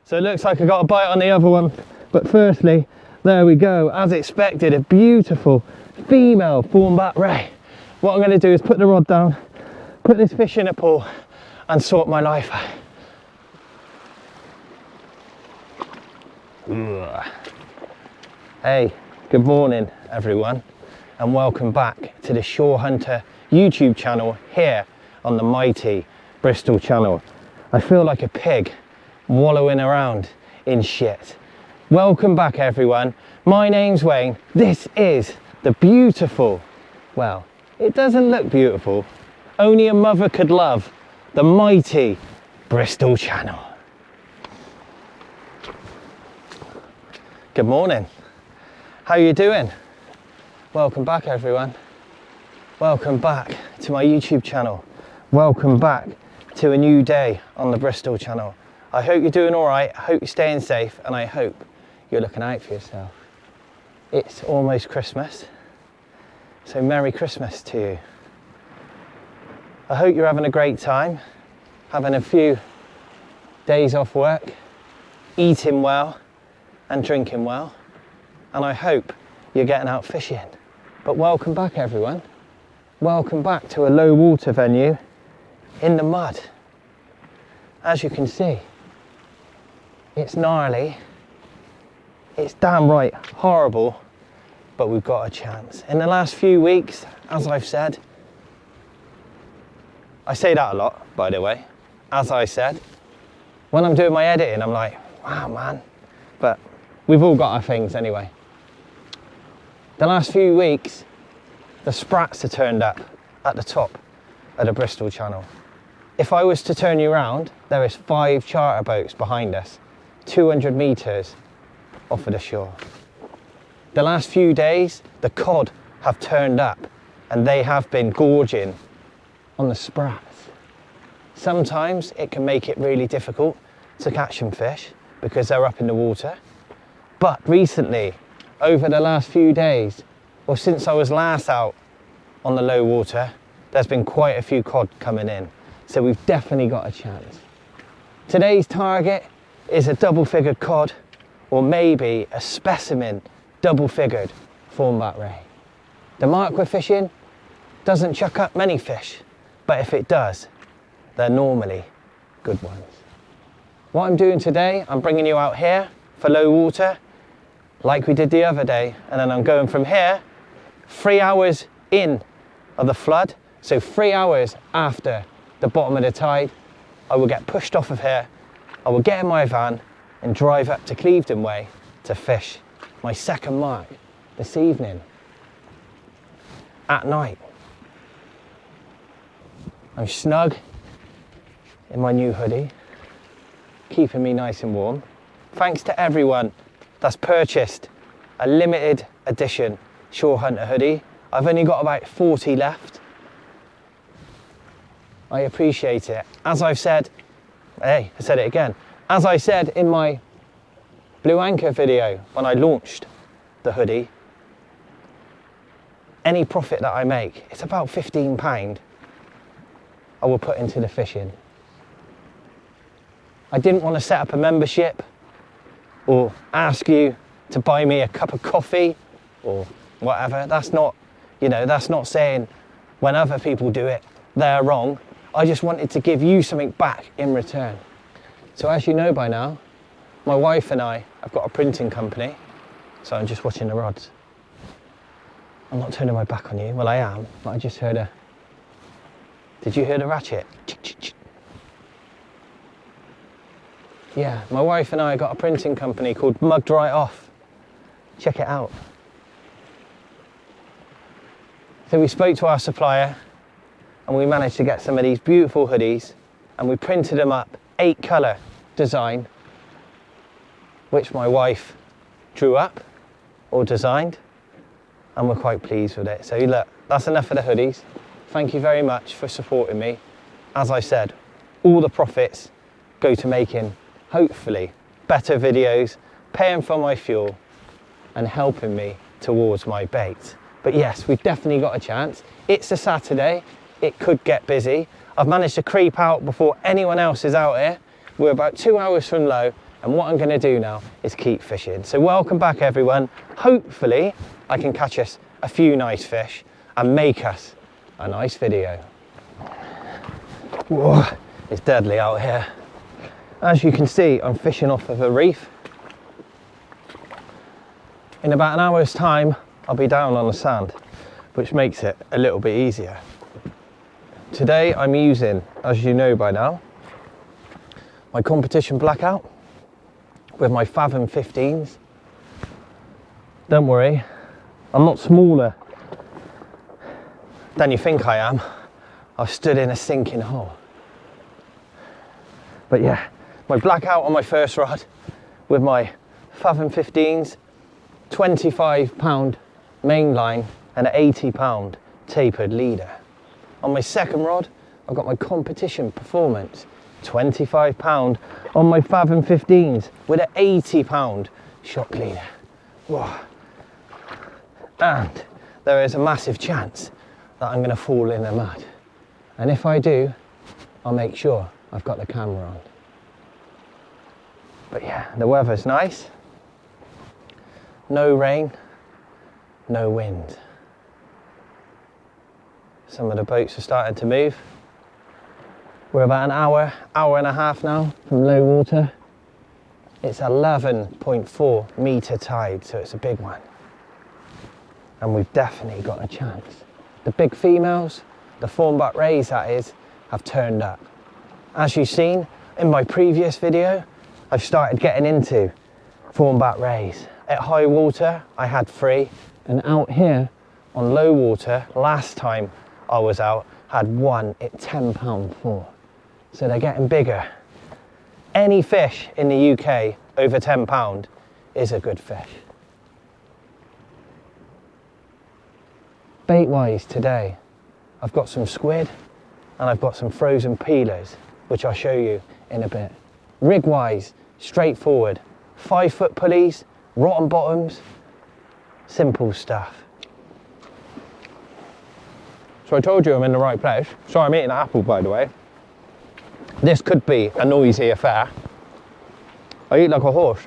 So it looks like I got a bite on the other one, but firstly, there we go. As expected, a beautiful female thornback ray. What I'm going to do is put the rod down, put this fish in a pool and sort my life out. Hey, good morning everyone, and welcome back to the Shore Hunter YouTube channel here on the mighty Bristol channel. I feel like a pig wallowing around in shit. Welcome back everyone. My name's Wayne. This is the beautiful, well, it doesn't look beautiful, only a mother could love, the mighty Bristol channel. Good morning. How are you doing? Welcome back everyone. Welcome back to my YouTube channel. Welcome back to a new day on the Bristol channel. I hope you're doing all right. I hope you're staying safe, and I hope you're looking out for yourself. It's almost Christmas, so Merry Christmas to you. I hope you're having a great time, having a few days off work, eating well and drinking well, and I hope you're getting out fishing. But welcome back everyone. Welcome back to a low water venue in the mud. As you can see, it's gnarly, it's damn right horrible, but we've got a chance. In the last few weeks, as I've said, I say that a lot, by the way, as I said, when I'm doing my editing, I'm like, wow man, but we've all got our things anyway. The last few weeks, the sprats are turned up at the top of the Bristol channel. If I was to turn you around, there is 5 charter boats behind us, 200 metres off of the shore. The last few days, the cod have turned up and they have been gorging on the sprats. Sometimes it can make it really difficult to catch some fish because they're up in the water. But recently, over the last few days, or since I was last out on the low water, there's been quite a few cod coming in. So we've definitely got a chance. Today's target is a double-figured cod, or maybe a specimen double-figured thornback ray. The mark we're fishing doesn't chuck up many fish, but if it does, they're normally good ones. What I'm doing today, I'm bringing you out here for low water, like we did the other day, and then I'm going from here 3 hours in of the flood, so 3 hours after the bottom of the tide, I will get pushed off of here, I will get in my van and drive up to Clevedon Way to fish my second mark this evening at night. I'm snug in my new hoodie, keeping me nice and warm. Thanks to everyone that's purchased a limited edition Shore Hunter hoodie. I've only got about 40 left. I appreciate it. As I've said, hey, I said it again. As I said in my Blue Anchor video when I launched the hoodie, any profit that I make, it's about £15, I will put into the fishing. I didn't want to set up a membership or ask you to buy me a cup of coffee or whatever. That's not, that's not saying when other people do it, they're wrong. I just wanted to give you something back in return. So as you know by now, my wife and I have got a printing company, so I'm just watching the rods. I'm not turning my back on you. Well, I am, but I just heard a... Did you hear the ratchet? Yeah, my wife and I got a printing company called Mugged Right Off. Check it out. So we spoke to our supplier and we managed to get some of these beautiful hoodies and we printed them up 8 colour design, which my wife drew up or designed, and we're quite pleased with it. So look, that's enough of the hoodies. Thank you very much for supporting me. As I said, all the profits go to making, hopefully, better videos, paying for my fuel and helping me towards my bait. But yes, we've definitely got a chance. It's a Saturday, it could get busy. I've managed to creep out before anyone else is out here. We're about 2 hours from low And what I'm going to do now is keep fishing. So welcome back everyone. Hopefully I can catch us a few nice fish and make us a nice video. Whoa, it's deadly out here. As you can see, I'm fishing off of a reef. In about an hour's time, I'll be down on the sand, which makes it a little bit easier. Today I'm using, as you know by now, my competition blackout with my Fathom 15s. Don't worry, I'm not smaller than you think I am. I've stood in a sinking hole. But yeah, my blackout on my first rod with my Fathom 15s, 25-pound main line and an 80-pound tapered leader. On my second rod, I've got my competition performance, 25-pound on my Fathom 15s with an 80-pound shock leader. Whoa. And there is a massive chance that I'm going to fall in the mud. And if I do, I'll make sure I've got the camera on. But yeah, the weather's nice. No rain, no wind. Some of the boats are starting to move. We're about an hour and a half now from low water. It's 11.4 metre tide, so it's a big one. And we've definitely got a chance. The big females, the thornback rays that is, have turned up. As you've seen in my previous video, I've started getting into thornback rays. At high water, I had 3, and out here on low water, last time I was out, had 1 at 10-pound 4. So they're getting bigger. Any fish in the UK over 10 pound is a good fish. Bait wise today, I've got some squid and I've got some frozen peelers, which I'll show you in a bit. Rig wise, straightforward, 5-foot pulleys, rotten bottoms, simple stuff. So I told you I'm in the right place. Sorry, I'm eating an apple, by the way. This could be a noisy affair. I eat like a horse.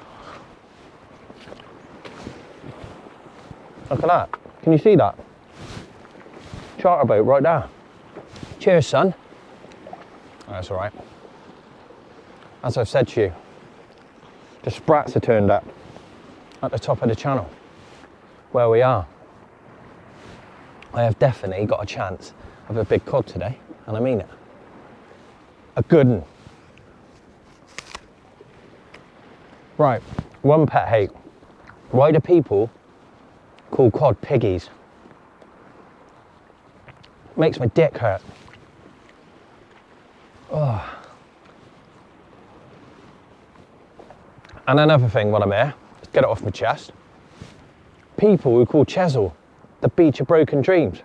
Look at that. Can you see that? Charter boat right there. Cheers, son. Oh, that's all right. As I've said to you, the sprats are turned up at the top of the channel where we are. I have definitely got a chance of a big cod today, and I mean it. A good one. Right, one pet hate. Why do people call cod piggies? Makes my dick hurt. Oh. And another thing while I'm here, let's get it off my chest. People who call Chesil the beach of broken dreams.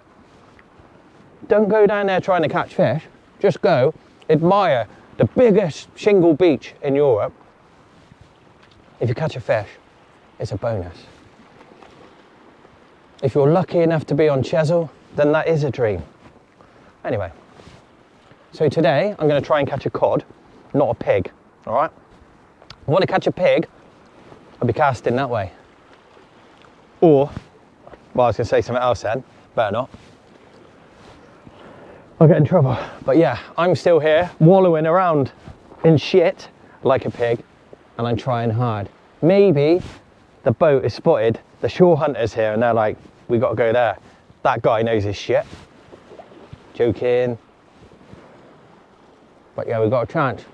Don't go down there trying to catch fish. Just go, admire the biggest shingle beach in Europe. If you catch a fish, it's a bonus. If you're lucky enough to be on Chesil, then that is a dream. Anyway, so today I'm going to try and catch a cod, not a pig, all right? If I want to catch a pig, I'll be casting that way. Or, well, I was going to say something else then, better not. I'll get in trouble. But yeah, I'm still here, wallowing around in shit like a pig, and I'm trying hard. Maybe the boat is spotted, the shore hunters here, and they're like, we got to go there. That guy knows his shit. Joking. But yeah, we've got a chance.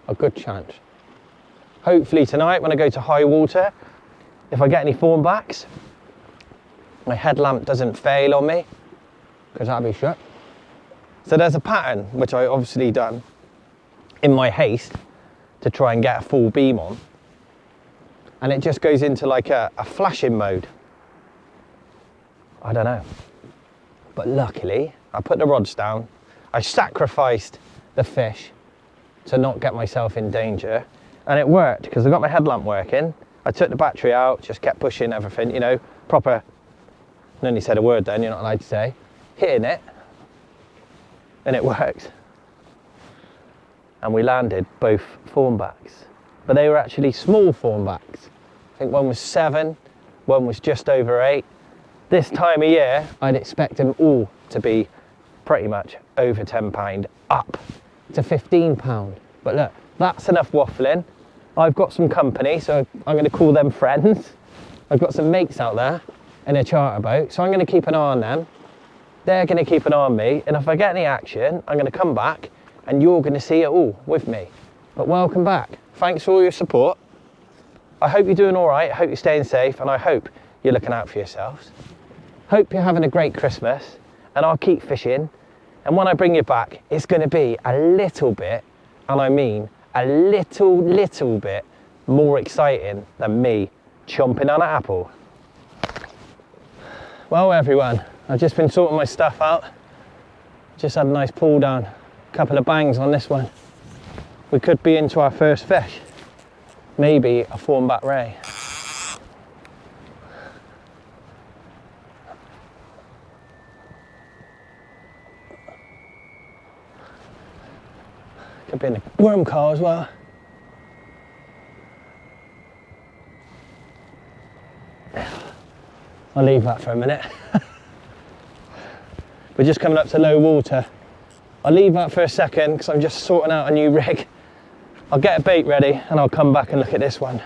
A good chance. Hopefully tonight when I go to high water, if I get any thornbacks, my headlamp doesn't fail on me, because that'll be shit. So there's a pattern, which I obviously done in my haste to try and get a full beam on. And it just goes into like a flashing mode. I don't know. But luckily, I put the rods down. I sacrificed the fish to not get myself in danger. And it worked, because I got my headlamp working. I took the battery out, just kept pushing everything, you know, proper, I only said a word then, you're not allowed to say, hitting it, and it worked. And we landed both thornbacks. but they were actually small thornbacks. I think one was 7, one was just over 8. This time of year, I'd expect them all to be pretty much over £10, up to £15. But look, that's enough waffling. I've got some company, so I'm going to call them friends. I've got some mates out there in a charter boat, so I'm going to keep an eye on them. They're going to keep an eye on me, and if I get any action, I'm going to come back and you're going to see it all with me. But welcome back. Thanks for all your support. I hope you're doing all right. I hope you're staying safe, and I hope you're looking out for yourselves. Hope you're having a great Christmas, and I'll keep fishing. And when I bring you back, it's going to be a little bit, and I mean a little bit more exciting than me chomping on an apple. Well, everyone, I've just been sorting my stuff out. Just had a nice pull down, a couple of bangs on this one. We could be into our first fish, maybe a thornback ray. Could be in a worm car as well. I'll leave that for a minute. We're just coming up to low water. I'll leave that for a second because I'm just sorting out a new rig. I'll get a bait ready and I'll come back and look at this one.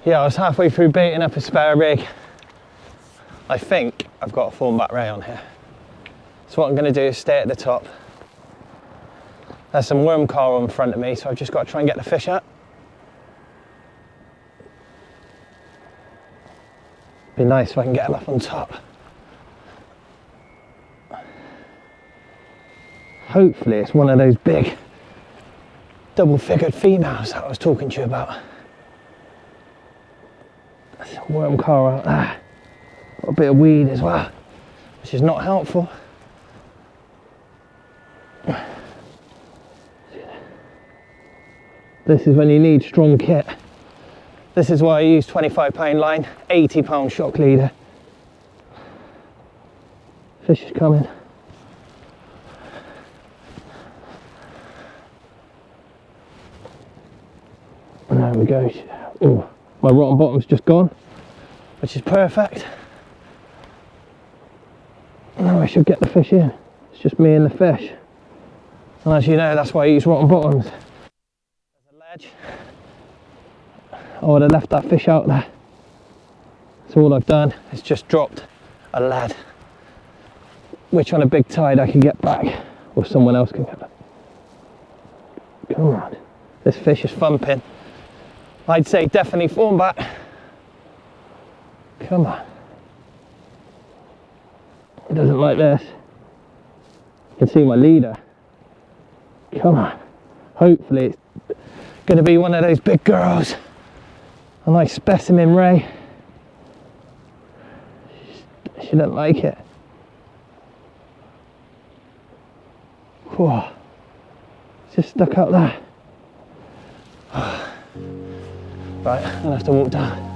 Yeah, I was halfway through baiting up a spare rig. I think I've got a thornback ray on here. So what I'm going to do is stay at the top. There's some worm coral in front of me, so I've just got to try and get the fish up. Be nice if I can get them up on top. Hopefully it's one of those big double-figured females that I was talking to you about. There's some worm coral out there. Got a bit of weed as well, which is not helpful. This is when you need strong kit. This is why I use £25 line, £80 shock leader. Fish is coming. And there we go. Oh, my rotten bottom's just gone, which is perfect. Now I should get the fish in. It's just me and the fish. And as you know, that's why I use rotten bottoms. There's a ledge. I would have left that fish out there. So all I've done is just dropped a lead, which on a big tide I can get back, or someone else can get back. Come on. This fish is thumping. I'd say definitely thornback. Come on. It doesn't like this. You can see my leader. Come on. Hopefully it's going to be one of those big girls. A nice specimen ray. She doesn't like it. Whoa. It's just stuck out there. Right, I'm gonna have to walk down.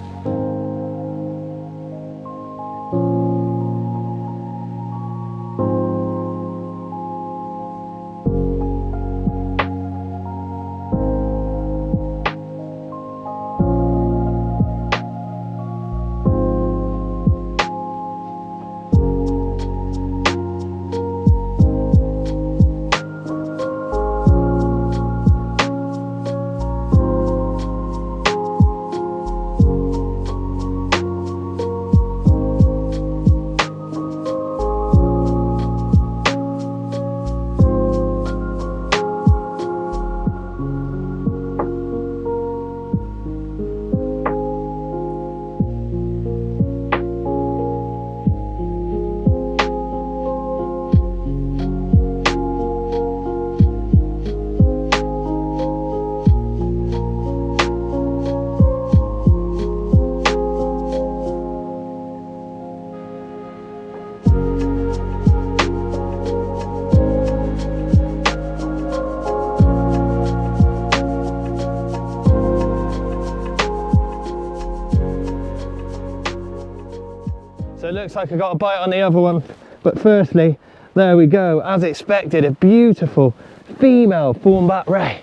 So it looks like I got a bite on the other one, but firstly There we go, as expected, a beautiful female thornback ray.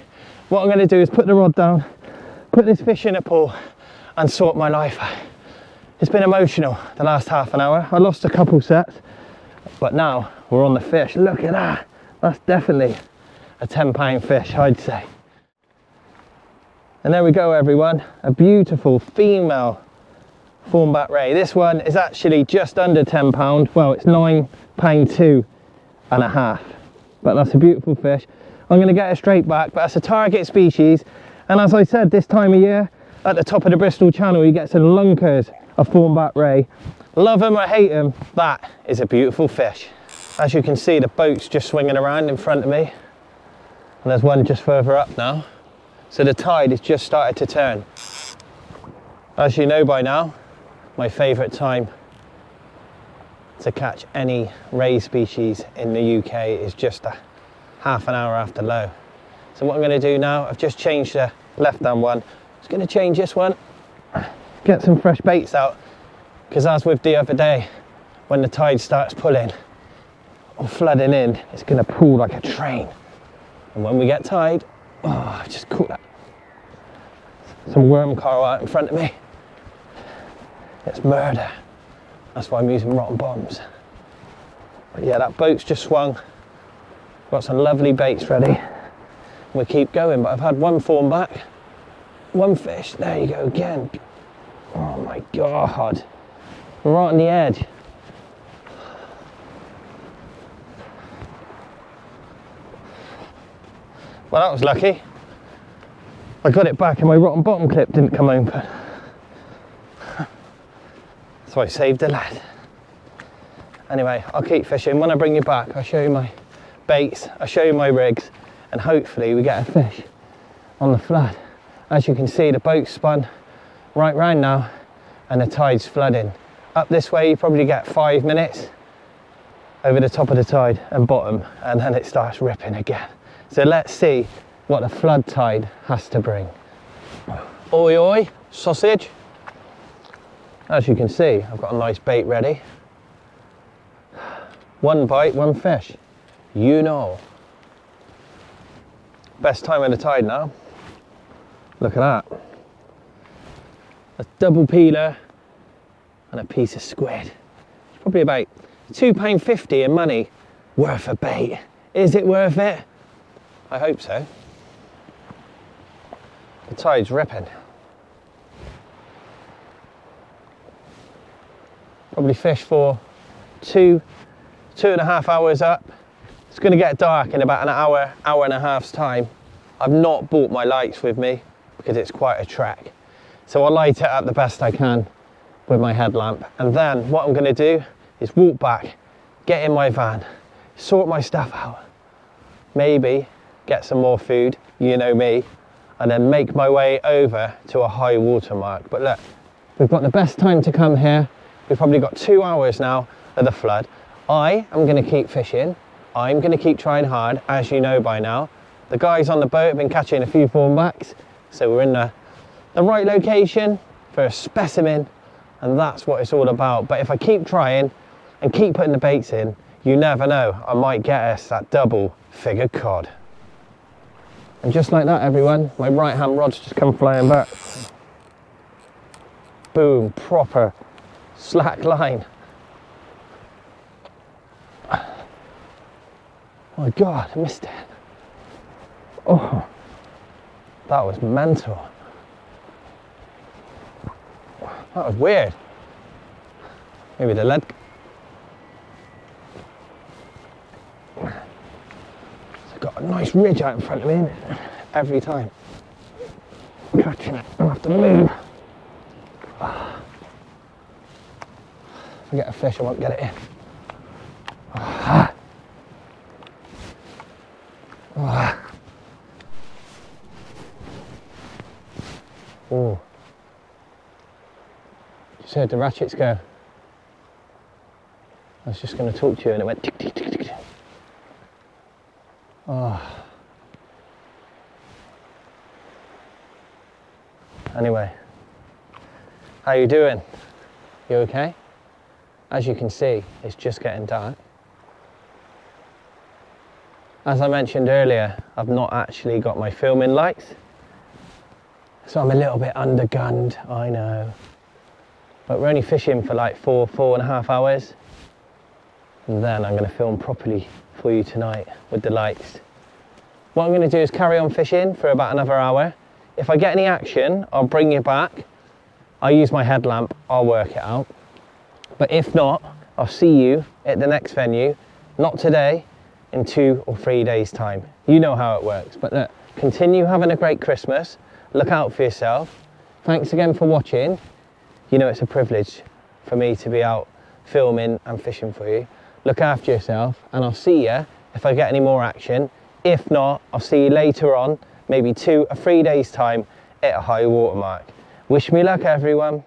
What I'm going to do is put the rod down, put this fish in a pool and sort my life out. It's been emotional the last half an hour. I lost a couple sets, but now we're on the fish. Look at that. That's definitely a 10-pound fish, I'd say. And there we go, everyone. A beautiful female thornback ray. This one is actually just under 10 pound. Well, it's 9 pound 2.5, but that's a beautiful fish. I'm going to get it straight back, but that's a target species, and as I said, this time of year at the top of the Bristol channel you get some lunkers of thornback ray. Love them or hate them, that is a beautiful fish. As you can see, the boat's just swinging around in front of me, and there's one just further up now, so the tide has just started to turn. As you know by now, my favourite time to catch any ray species in the UK is just a half an hour after low. So what I'm going to do now, I've just changed the left hand one. I'm just going to change this one, get some fresh baits out, because as with the other day, when the tide starts pulling or flooding in, it's going to pull like a train. And when we get tide, oh, just caught that. Some worm coral out in front of me. It's murder. That's why I'm using rotten bombs. But yeah, that boat's just swung. Got some lovely baits ready. We'll keep going, but I've had one thornback, one fish. There you go again. Oh my God. Right on the edge. Well, that was lucky. I got it back and my rotten bottom clip didn't come open. So I saved a lad. Anyway, I'll keep fishing. When I bring you back, I'll show you my baits, I'll show you my rigs, and hopefully we get a fish on the flood. As you can see, the boat's spun right round now and the tide's flooding. Up this way you probably get 5 minutes over the top of the tide and bottom, and then it starts ripping again. So let's see what the flood tide has to bring. Oi oi, sausage. As you can see, I've got a nice bait ready. One bite, one fish. You know. Best time of the tide now. Look at that. A double peeler and a piece of squid. It's probably about £2.50 in money worth of bait. Is it worth it? I hope so. The tide's ripping. Probably fish for 2.5 hours up. It's going to get dark in about an hour and a half's time. I've not brought my lights with me because it's quite a trek. So I'll light it up the best I can with my headlamp. And then what I'm going to do is walk back, get in my van, sort my stuff out, maybe get some more food, you know me, and then make my way over to a high water mark. But look, we've got the best time to come here. We've probably got 2 hours now of the flood. I am going to keep fishing. I'm going to keep trying hard, as you know by now. The guys on the boat have been catching a few thornbacks, so we're in the right location for a specimen, and that's what it's all about. But if I keep trying and keep putting the baits in, you never know, I might get us that double figure cod. And just like that, everyone, my right hand rod's just come flying back. Boom, proper slack line. Oh my God, I missed it. Oh, that was mental. That was weird. Maybe the lead. It's got a nice ridge out in front of me, innit? Every time. I'm catching it, I'll have to move. If I get a fish, I won't get it in. Oh. Just heard the ratchets go. I was just going to talk to you and it went tick, tick, tick, tick. Oh. Anyway, how you doing? You okay? As you can see, it's just getting dark. As I mentioned earlier, I've not actually got my filming lights, so I'm a little bit undergunned, I know. But we're only fishing for like 4.5 hours, and then I'm going to film properly for you tonight with the lights. What I'm going to do is carry on fishing for about another hour. If I get any action, I'll bring you back. I'll use my headlamp, I'll work it out. But if not, I'll see you at the next venue, not today, in 2 or 3 days time. You know how it works. But look, continue having a great Christmas. Look out for yourself. Thanks again for watching. You know it's a privilege for me to be out filming and fishing for you. Look after yourself, and I'll see you if I get any more action. If not, I'll see you later on, maybe 2 or 3 days time at a high water mark. Wish me luck, everyone.